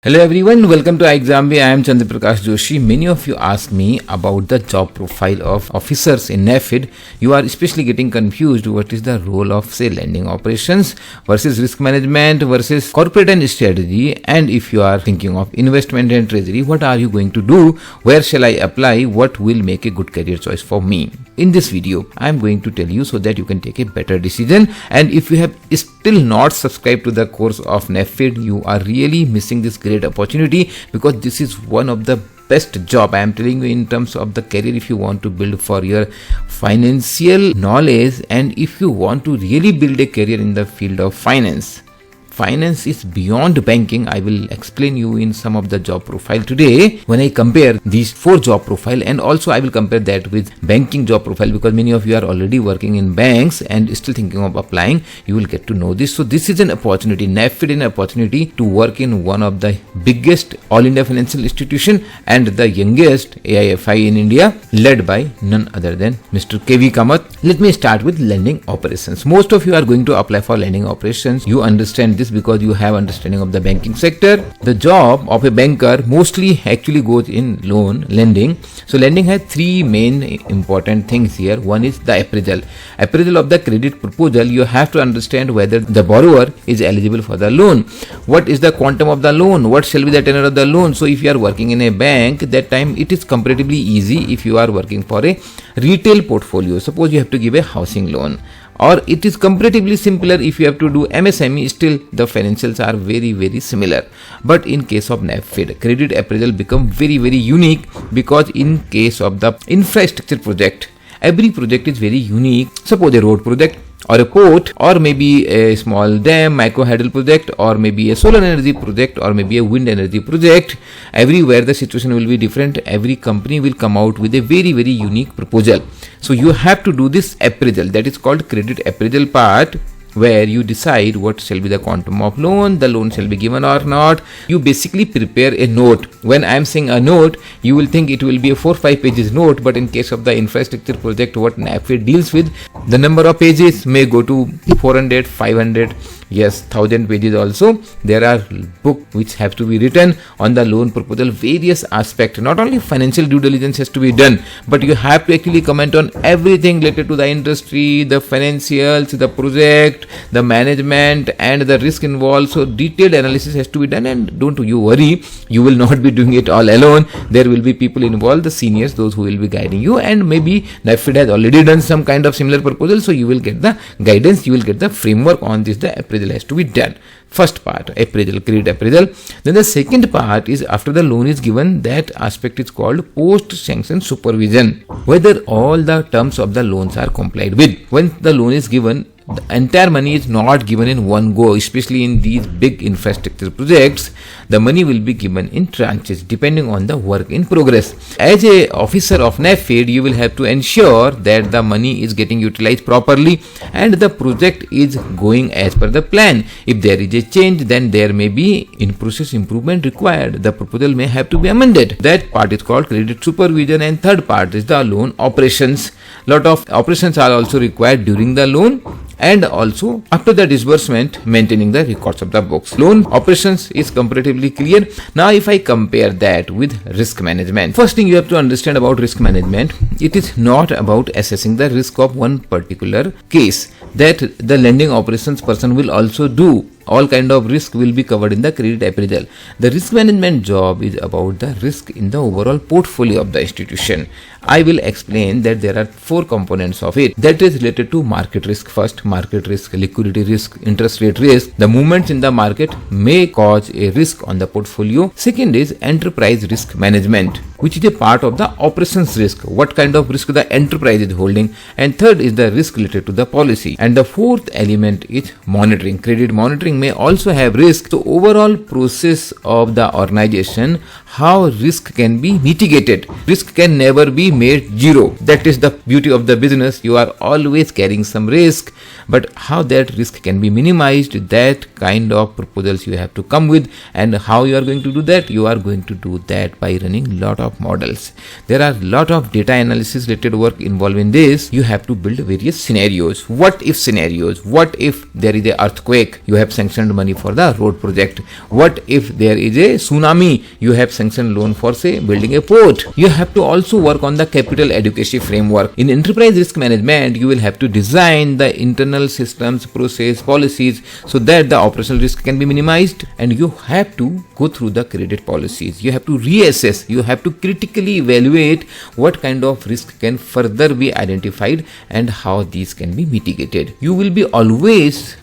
Hello everyone, welcome to iExamWay. I am Chandraprakash Joshi. Many of you ask me about the job profile of officers in NAFED. You are especially getting confused what is the role of say lending operations versus risk management versus corporate and strategy, and if you are thinking of investment and treasury, what are you going to do? Where shall I apply? What will make a good career choice for me? In this video, I am going to tell you so that you can take a better decision, and if you have still not subscribed to the course of NAFED, you are really missing this great opportunity, because this is one of the best job I am telling you in terms of the career if you want to build for your financial knowledge, and if you want to really build a career in the field of finance. Finance is beyond banking. I will explain you in some of the job profile today when I compare these 4 job profile, and also I will compare that with banking job profile, because many of you are already working in banks and still thinking of applying. You will get to know this. So this is an opportunity, NAFED an opportunity to work in one of the biggest all India financial institution and the youngest AIFI in India, led by none other than Mr. KV Kamath. Let me start with lending operations. Most of you are going to apply for lending operations. You understand this because you have understanding of the banking sector. The job of a banker mostly actually goes in loan lending. So lending has 3 main important things here. One is the appraisal of the credit proposal. You have to understand whether the borrower is eligible for the loan. What is the quantum of the loan? What shall be the tenor of the loan? So if you are working in a bank, that time it is comparatively easy if you are working for a retail portfolio. Suppose you have to give a housing loan, or it is comparatively simpler if you have to do MSME. Still the financials are very similar. But in case of NAFED, credit appraisal become very unique, because in case of the infrastructure project, every project is very unique. Suppose a road project, or a port, or maybe a small dam, micro hydel project, or maybe a solar energy project, or maybe a wind energy project. Everywhere the situation will be different. Every company will come out with a very unique proposal. So you have to do this appraisal, that is called credit appraisal part, where you decide what shall be the quantum of loan, the loan shall be given or not. You basically prepare a note. When I am saying a note, you will think it will be a 4-5 pages note, but in case of the infrastructure project, what NAFED deals with, the number of pages may go to 400, 500, yes, 1000 pages also. There are books which have to be written on the loan proposal, various aspects. Not only financial due diligence has to be done, but you have to actually comment on everything related to the industry, the financials, the project, the management, and the risk involved. So detailed analysis has to be done, and don't you worry, you will not be doing it all alone. There will be people involved, the seniors, those who will be guiding you, and maybe NAFED has already done some kind of similar proposal, so you will get the guidance, you will get the framework on this. The appraisal has to be done. First part, appraisal, credit appraisal. Then the second part is after the loan is given, that aspect is called post-sanction supervision, whether all the terms of the loans are complied with. When the loan is given, the entire money is not given in one go, especially in these big infrastructure projects. The money will be given in tranches depending on the work in progress. As a officer of NAFED, you will have to ensure that the money is getting utilized properly and the project is going as per the plan. If there is a change, then there may be in process improvement required. The proposal may have to be amended. That part is called credit supervision. And third part is the loan operations. Lot of operations are also required during the loan, and also after the disbursement, maintaining the records of the books. Loan operations is comparatively clear. Now if I compare that with risk management, first thing you have to understand about risk management, it is not about assessing the risk of one particular case. That the lending operations person will also do. All kind of risk will be covered in the credit appraisal. The risk management job is about the risk in the overall portfolio of the institution. I will explain that there are 4 components of it. That is related to market risk. First, market risk, liquidity risk, interest rate risk. The movements in the market may cause a risk on the portfolio. Second is enterprise risk management, which is a part of the operations risk. What kind of risk the enterprise is holding. And third is the risk related to the policy. And the fourth element is monitoring. Credit monitoring may also have risk. So overall process of the organization, how risk can be mitigated. Risk can never be be made zero. That is the beauty of the business. You are always carrying some risk, but how that risk can be minimized, that kind of proposals you have to come with. And how you are going to do that? You are going to do that by running lot of models. There are lot of data analysis related work involved in this. You have to build various scenarios. What if scenarios? What if there is a earthquake? You have sanctioned money for the road project. What if there is a tsunami? You have sanctioned loan for, say, building a port. You have to also work on the capital adequacy framework. In enterprise risk management, you will have to design the internal systems, process, policies, so that the operational risk can be minimized. And you have to go through the credit policies. You have to reassess. You have to critically evaluate what kind of risk can further be identified and how these can be mitigated. You will be always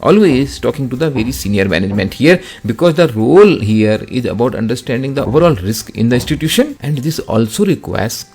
talking to the very senior management here, because the role here is about understanding the overall risk in the institution. And this also requires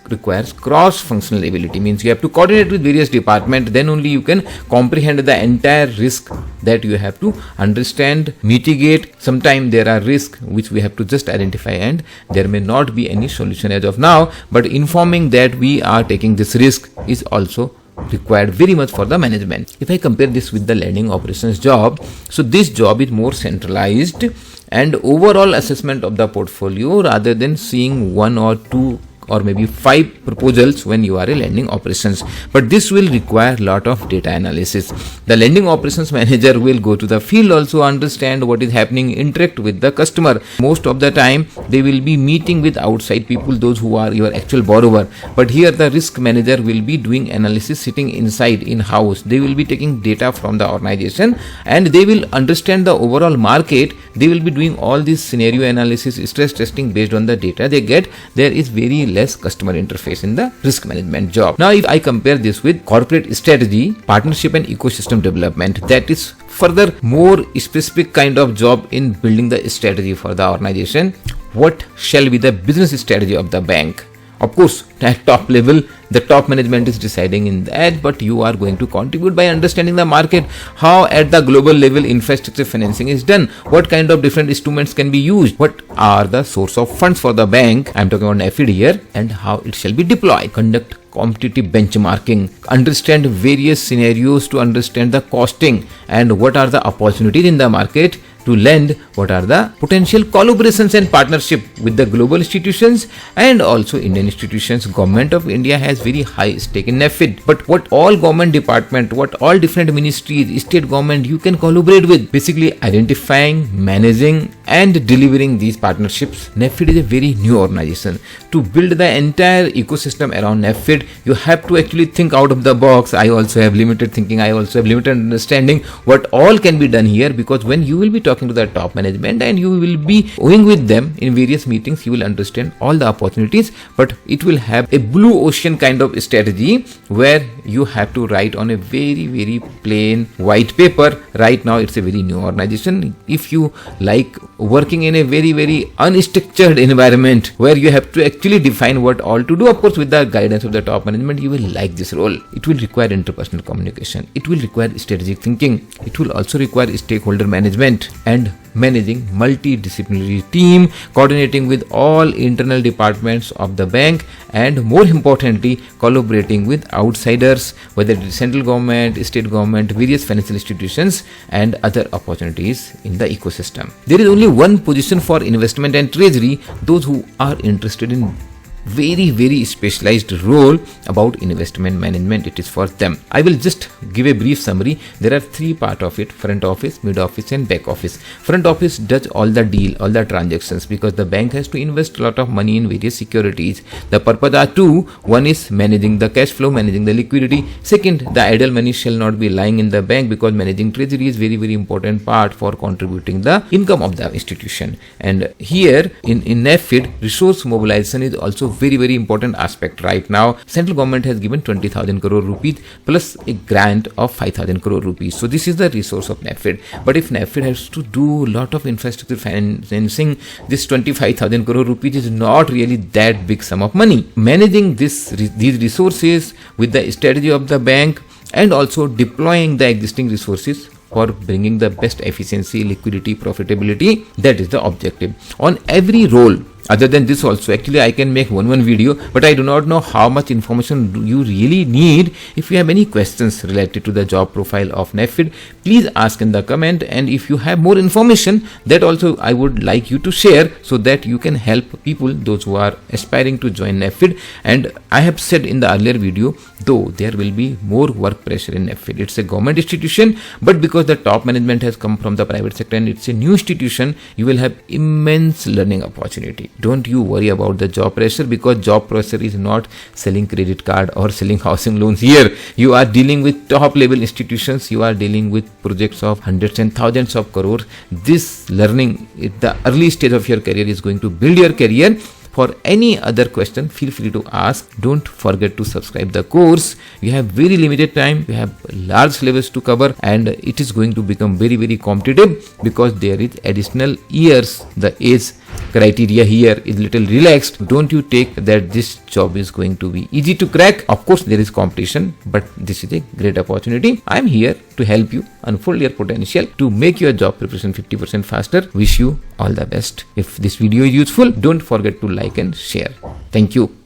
cross-functional ability. Means you have to coordinate with various departments. Then only you can comprehend the entire risk that you have to understand, mitigate. Sometimes there are risks which we have to just identify, and there may not be any solution as of now, but informing that we are taking this risk is also required very much for the management. If I compare this with the lending operations job, so this job is more centralized and overall assessment of the portfolio, rather than seeing one or two or maybe 5 proposals when you are a lending operations. But this will require lot of data analysis. The lending operations manager will go to the field, also understand what is happening, interact with the customer. Most of the time they will be meeting with outside people, those who are your actual borrower. But here the risk manager will be doing analysis sitting inside in house. They will be taking data from the organization and they will understand the overall market. They will be doing all this scenario analysis, stress testing based on the data they get. There is very less customer interface in the risk management job. Now, if I compare this with corporate strategy, partnership and ecosystem development, that is further more specific kind of job in building the strategy for the organization. What shall be the business strategy of the bank? Of course, at top level, the top management is deciding in that, but you are going to contribute by understanding the market, how at the global level infrastructure financing is done, what kind of different instruments can be used, what are the source of funds for the bank, I am talking about NAFED here, and how it shall be deployed. Conduct competitive benchmarking, understand various scenarios to understand the costing and what are the opportunities in the market to lend, what are the potential collaborations and partnership with the global institutions and also Indian institutions. Government of India has very high stake in NAFED, but what all government department, what all different ministries, state government you can collaborate with, basically identifying, managing and delivering these partnerships. NAFED is a very new organization. To build the entire ecosystem around NAFED, you have to actually think out of the box. I also have limited thinking, I also have limited understanding what all can be done here, because when you will be talking to the top management and you will be going with them in various meetings, you will understand all the opportunities, but it will have a blue ocean kind of strategy where you have to write on a very plain white paper. Right now it's a very new organization. If you like working in a very unstructured environment where you have to actually define what all to do, of course with the guidance of the top management, you will like this role. It will require interpersonal communication, it will require strategic thinking, it will also require stakeholder management and managing multidisciplinary team, coordinating with all internal departments of the bank, and more importantly collaborating with outsiders, whether it is central government, state government, various financial institutions and other opportunities in the ecosystem. There is only one position for investment and treasury. Those who are interested in very specialized role about investment management, it is for them. I will just give a brief summary. There are 3 parts of it: front office, mid office and back office. Front office does all the deal, all the transactions, because the bank has to invest a lot of money in various securities. The purpose are 2. One is managing the cash flow, managing the liquidity. Second, the idle money shall not be lying in the bank, because managing treasury is very important part for contributing the income of the institution. And here in NAFED, resource mobilization is also very important aspect. Right now central government has given 20,000 crore rupees plus a grant of 5,000 crore rupees. So this is the resource of NAFED. But if NAFED has to do a lot of infrastructure financing, this 25,000 crore rupees is not really that big sum of money. Managing these resources with the strategy of the bank and also deploying the existing resources for bringing the best efficiency, liquidity, profitability, that is the objective. On every role, Other than this also, actually I can make one video, but I do not know how much information do you really need. If you have any questions related to the job profile of NAFED, please ask in the comment, and if you have more information, that also I would like you to share, so that you can help people, those who are aspiring to join NAFED. And I have said in the earlier video, though there will be more work pressure in NAFED, it's a government institution, but because the top management has come from the private sector and it's a new institution, you will have immense learning opportunity. Don't you worry about the job pressure, because job pressure is not selling credit card or selling housing loans. Here you are dealing with top level institutions, you are dealing with projects of hundreds and thousands of crores. This learning at the early stage of your career is going to build your career. For any other question, feel free to ask. Don't forget to subscribe the course. You have very limited time, you have large syllabus to cover, and it is going to become very, very competitive, because there is additional years. The age criteria here is little relaxed. Don't you take that this job is going to be easy to crack. Of course there is competition, but this is a great opportunity. I am here to help you unfold your potential to make your job preparation 50% faster. Wish you all the best. If this video is useful, don't forget to like and share. Thank you.